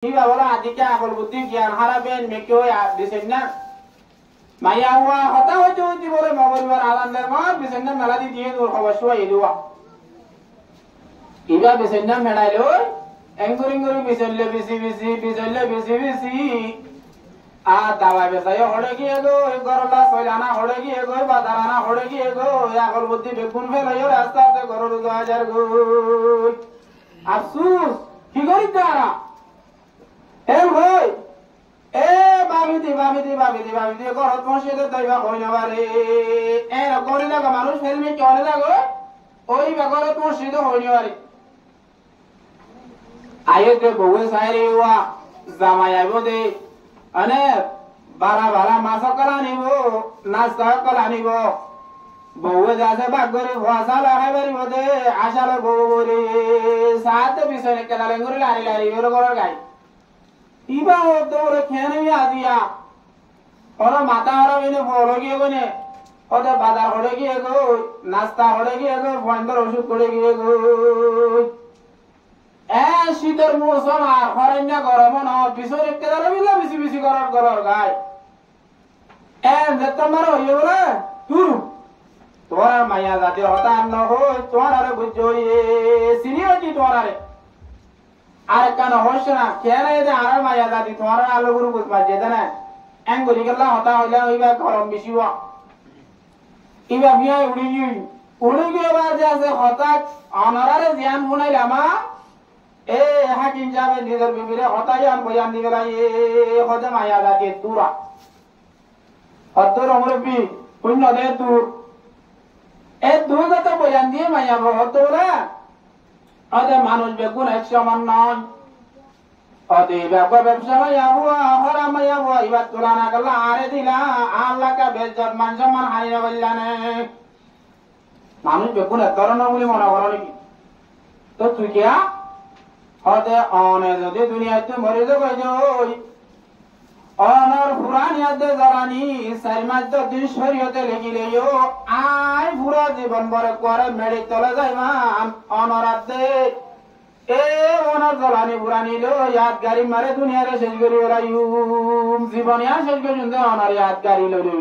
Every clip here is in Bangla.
Iba wala adike akol buddhi gyan haraben mekyo ya disenna maya huwa hota hoju dibore mogoribar alandar ma bisenna meladi diye dur khawashwa iduwa iba bisenna medailo enguri biselle bisi a dawa besayo hodegi ego gorla soilana hodegi ego badarana hodegi ego ya akol buddhi bekun felayo rasta te gororu 2000 go afsus ki gori dara El boy, babidi, korot moshe daiba koi na bare. Na kori laga manush helmet chole lago, oi ba korot moshe do hoi na bare. Ayo de bowe sairi wa, zamaya bode, ane bara masa kalani bo, nasta kalani bo. Bowe jase bagore bhasa la bari bode, ashala bowe saat bisone kala lenguri lari yoro koror gai. Iba hodo khene mi adiya ora mata ora bine phologi ego ne oda badar hodegi ego nasta hodegi ego bondor oshud kodegi ego shidor mosam ar horenya goromo no bisore kedara billa bisi goror gai netamaro yora turu tora maya jati hota no ho tora re bujoi sinioti tora re আর কান হোসনা কেনে দে আর মায়া দাদি তোমার আলো গুরু বুঝবা যেদনা এঙ্গুরি গলা হতা হইলা হইবা গরম বেশিবা ইবা বিয়া উড়ি গিয়ে বাজে আছে হতা অনরারে জ্ঞান বুনাইলামা এ হাকিম যাবে নিজের বিবিরে হতা জ্ঞান বয়ান দিবেলা এ হদে মায়া দাদি তুরা হতর অমরবি পুণ্য দে তুর এ দুগত বয়ান দিয়ে মায়া হতরা Ada মানুষ বেগুন এক সমান নয় অদে ব্যবসা মায়া হুয়া হারাম মায়া হুয়া ইবাদ তুলানা গল্লা আরে দিলা আল্লাহ কা বেজ্জত মান সম্মান হারিয়ে বললানে মানুষ বেগুন এক ধরনের বলে মনে করো নাকি তো তুই কিয়া অদে অনে যদি দুনিয়াতে মরে যাবে যাই অনর পুরানিয়াতে জারানি সাইমাত দিন শরীয়তে লেগিলে ইয়ো আই পুরা জীবন বরে করে মেডি তলে যাইমান অনরাতে এ অনর জালানি পুরানি লো ইয়াদগারি মারে দুনিয়ারে শেষ করি ওরাইম জীবন ইয়া শেষ করি শুনতে অনর ইয়াদগারি লরি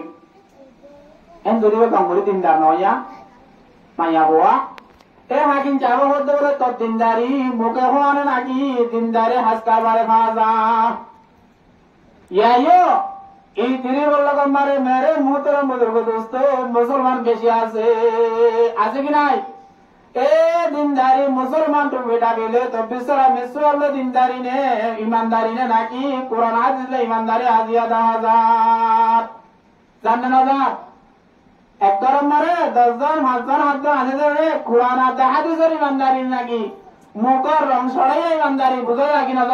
এন দরিবে কামড়ি দিনদার নয়া মায়া হওয়া এ হাকিম চাবো হতে বলে তোর দিনদারি মুখে হওয়ানে নাকি দিনদারে হাসকা বারে ফাজা ইয়াইও এই তিরিবল্লা মারে মেরে মুহতরম বুজুর্গ দোস্ত মুসলমান বেশি আছে কি নাই এ দিনদারি মুসলমান তো বেটা বেলে তো বিসরা মিসওয়াল দিনদারি নে ইমানদারি নে নাকি কোরআন হাদিস ইমানদারি আজিয়া 10000 জানেন না এক গরম মারে 10 জন 5 জন হাত আছে রে কোরআন আর হাদিসের ইমানদারি নাকি মুকররম ছড়াই ইমানদারি বুঝা লাগি না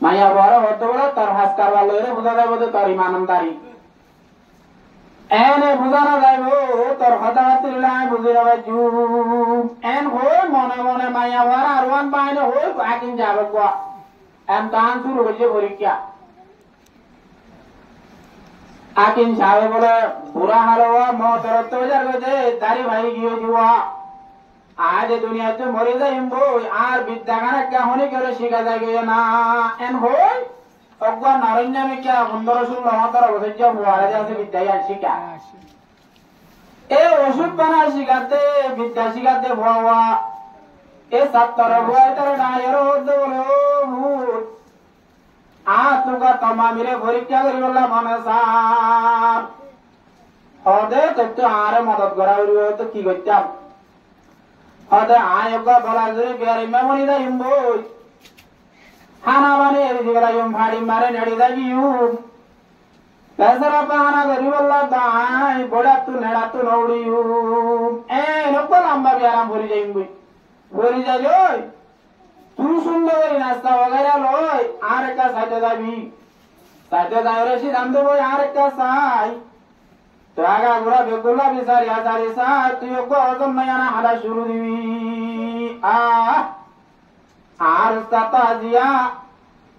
মায়া বড় হতে বড় তার হাসকার বালরে বুঝা যাবে তো তার ইমানদারি এনে বুঝানো যাইবো তোর হতাহতির লাই বুঝে যাবে জু এন হই মনে মায়া বড় আর ওয়ান বাইনে হই আকিন যাবে গো এন তান শুরু হইছে পরীক্ষা আকিন যাবে বলে বুড়া হারওয়া মতর তো যার গজে তারি ভাই গিয়ে জুয়া আজ দুনিয়াতে মরে যাইবো আর বিদ্যাগানে কাহনি করে শিখা যায় না এন হই অজ্ঞান নারণ্যমে কে 15-16 বছর যে বুয়ারে আছে বিদ্যা শিখা এ ওষুধ বানা শিখাতে বিদ্যা শিখাতে ভুয়া এ সত্তর ভুয়া তার নায়ের হতে বলে ভূত তুকা তমামিরে পরীক্ষা করি বললাম মনে সার হদে তো আরে মদত করা তো কি করতাম হদে আয়োগা বলা যদি বেয়ারি মেমনি দা ইম্বই হানা মানে এরি দিগলা ইম ভাড়ি মারে নেড়ি দা ইউম পেসরা পাহানা করি বললা দাই বড়া তু নেড়া তু নৌড়ি ইউম এ নকো লম্বা বিয়ারাম ভরি যাই ইম্বই ভরি যাই ওই তুই সুন্দর করি নাস্তা বগাইরা লই আর একটা সাইডে যাবি সাইডে যাই রে সিদাম দেবো আর একটা সাই Traga gura begulla bisari azari sa tuyo ko azam mayana hala shuru dibi ar sata jiya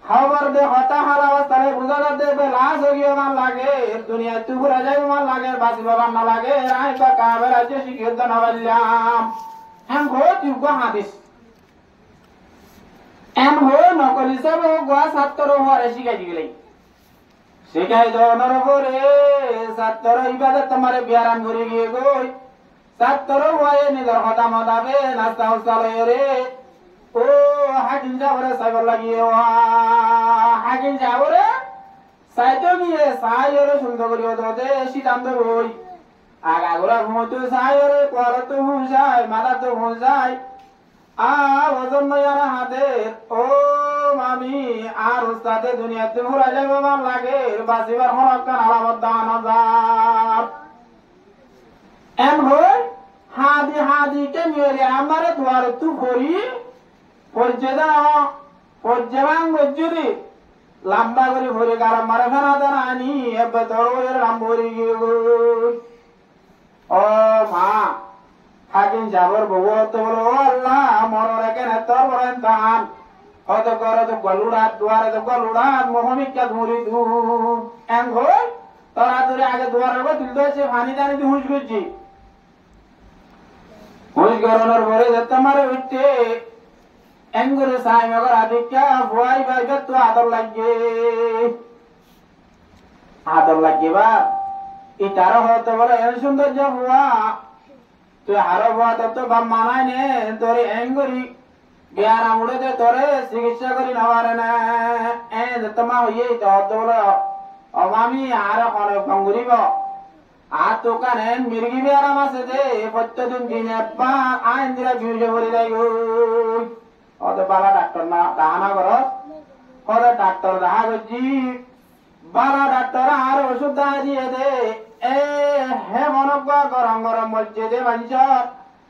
khabar de hota hala wasare buzala de be las hogiyo man lage duniya tu pura jai man lage basi baba na lage rai ka kaber aje shikirta na wallam ham go tu ko hadis N হো নকল হিসাবে গোয়া ছাত্র হওয়ারে শিখাই দিলে শিখাই দনের পরে ছাত্র ইবাদত তোমারে বিয়ারান করে গিয়ে গই ছাত্র হয়ে নিজের কথা মতাবে নাস্তা উস্তা লয়ে রে ও হাকিম যাবরে সাইবার লাগিয়ে হাকিম যাবরে সাইতো গিয়ে সাইরে সুন্দর করিও দে সিদ্ধান্ত বই আগাগোড়া ঘুমতো সাইরে পর তো হুঁসাই মাথা তো হুঁসাই ওজন নয়ার হাতে ও মামি আর উস্তাদে দুনিয়াতে ঘুরা যাবে ভাল লাগে বাঁচিবার হরকান আলামত দান এম হই হাদি হাদি কে মেরে আমারে দুয়ার তু করি পর্যাবাং গজ্জুরি লম্বা করে ভরে গাল মারে ফেনা দেন আনি এবে তোর রাম ভরি ও মা হাকিম যাবর বউ তো বলো আল্লাহ মররে কেন তোর বড় দান হয়তো করে তো গলুড়া দুয়ারে তো গলুড়া মোহমিকা ধরি দু এম হই তোরা দূরে আগে দুয়ারে দিল দইছে পানি জানি তুই হুঁশ করছি হুঁশ গরনের ভরে যেতে মারে উঠতে এঙ্গুরে সাই মগর আদিকা ভুয়াই বাইবে তো আদর লাগে বা ইটারও হতে বলে এর সৌন্দর্য ভুয়া তুই হারো ভুয়া তো বাপ মানাই নে তোর এঙ্গুরি বিয়ার আমুড়ে দে তোরে চিকিৎসা করি নেওয়ারে না এ তোমা হইয়ে তো হতে বলে অমামি আর অনেক গঙ্গুরিব আর তো কানে মির্গি বিয়ারাম আছে দে প্রত্যেকদিন দিনে পা আইন দিলা ভিউজে ভরি যাই অত বালা ডাক্তার না দাহানা করস কত ডাক্তার দেখা করছি বালা ডাক্তার আর ওষুধ দেখা দিয়ে দে এ হে মনজ্ঞ গরম গরম মরছে দে মানুষ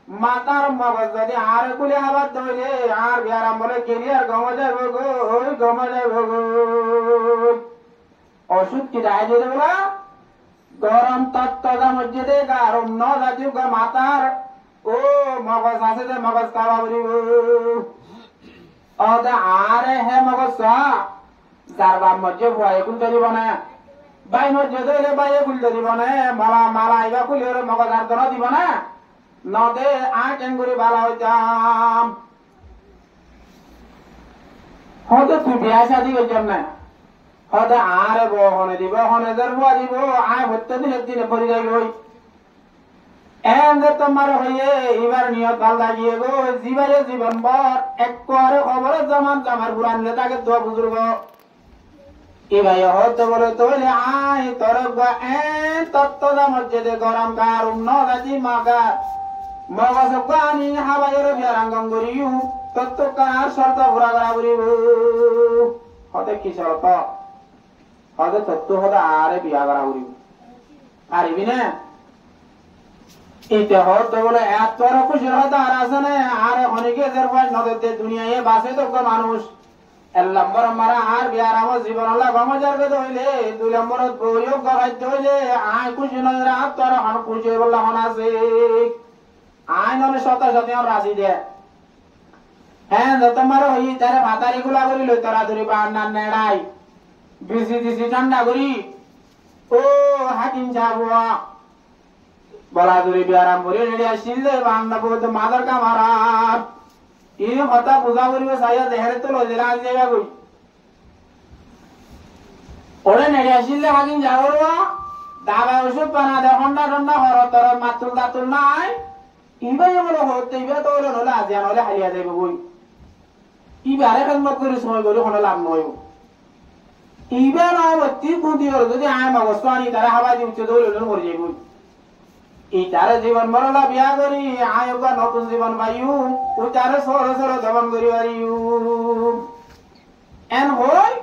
মাতার মগজ যদি আর কুলে হাবার ধরলে আর বিয়ারাম বলে গেলি আর গম যাইব গো ওই গম যাইব গো ওষুধ কি দেখা দিয়ে বলা গরম তত্ত্বটা মরছে দে গরম ন জাতীয় মাতার ও মগজ আছে যে মগজ খাওয়া বলিব আরে হে মগজ যার বাপ মধ্যে ভয়ে খুলতে দিব না বাই মধ্যে ধরে বাইয়ে খুলতে দিব না মালা মালা এবার খুলে মগজ আর ধরা দিব না নদে কেঙ্গুরি বালা হইতাম হয়তো তুই বিয়া শাদি করছাম না হয়তো আরে বহনে দিব হনে দের বুয়া দিব আয় হত্যা দিনের দিনে পরি যাই হই তোমার হইয়ে এবার নিয়ত ভাল লাগিয়ে গো জীবারে জীবন বর এক খবরে জমান জামার বুড়ানলে তাকে দোয়া বুজুর্গ এবার হতে বলে তোলে আয় তোর তত্ত্বদা মসজিদে গরম কার উন্ন দাজি মাগা মগজ গানি হাবাইয়ের বিয়ারাঙ্গম করিও তত্ত্ব কার শর্ত ঘুরা ঘুরা করিব হতে কি শর্ত হতে তত্ত্ব হতে আরে বিয়া করা করিব পারিবি না এটা হতে বলে এত খুশির হয়তো আর আছে না আর অনেকে নদীতে দুনিয়ায় বাসে তো মানুষ এক নম্বর মারা আর বিয়ার আমার জীবন হলে গমজার বেদ হইলে 2 নম্বরত বইও গবাইতে হইলে আয় খুশি নয় আর তোর হন খুশি বললে হন আছে আয় নলে শত রাশি দে হ্যাঁ তোমার হই তারে ভাতারি গুলা করি লই তোরা ধরি বান্না নেড়াই বিসি দিসি ঠান্ডা করি ও হাকিম যাবো বলা ধরে বিয়ারাম করে নেড়ে আসিলে বান্না বলতে মাদার কামারাত এই কথা বুঝা করিবে সাইয়া দেহের তো লই দিলা জায়গা কই ওরে নেড়ে আসিলে হাকিম যাবো দাবা ওষুধ পানা দে ঠান্ডা ঠান্ডা হর তোর মাতুল দাতুল নাই ইবাই বলে হতে ইবা তো হলে নলে আজিয়া নলে হালিয়া যাইব কই ইবারে খেদমত করে সময় করে কোনো লাভ নয় ইবা নয় অতি বুদ্ধি হল যদি আয় মগজ আনি তারা হাওয়া দিচ্ছে দৌড়ে মরে যাইব ইটারে জীবন মরলা বিয়া করি আয় নতুন জীবন পাইও ও তারে সর সর জবন করি এন হই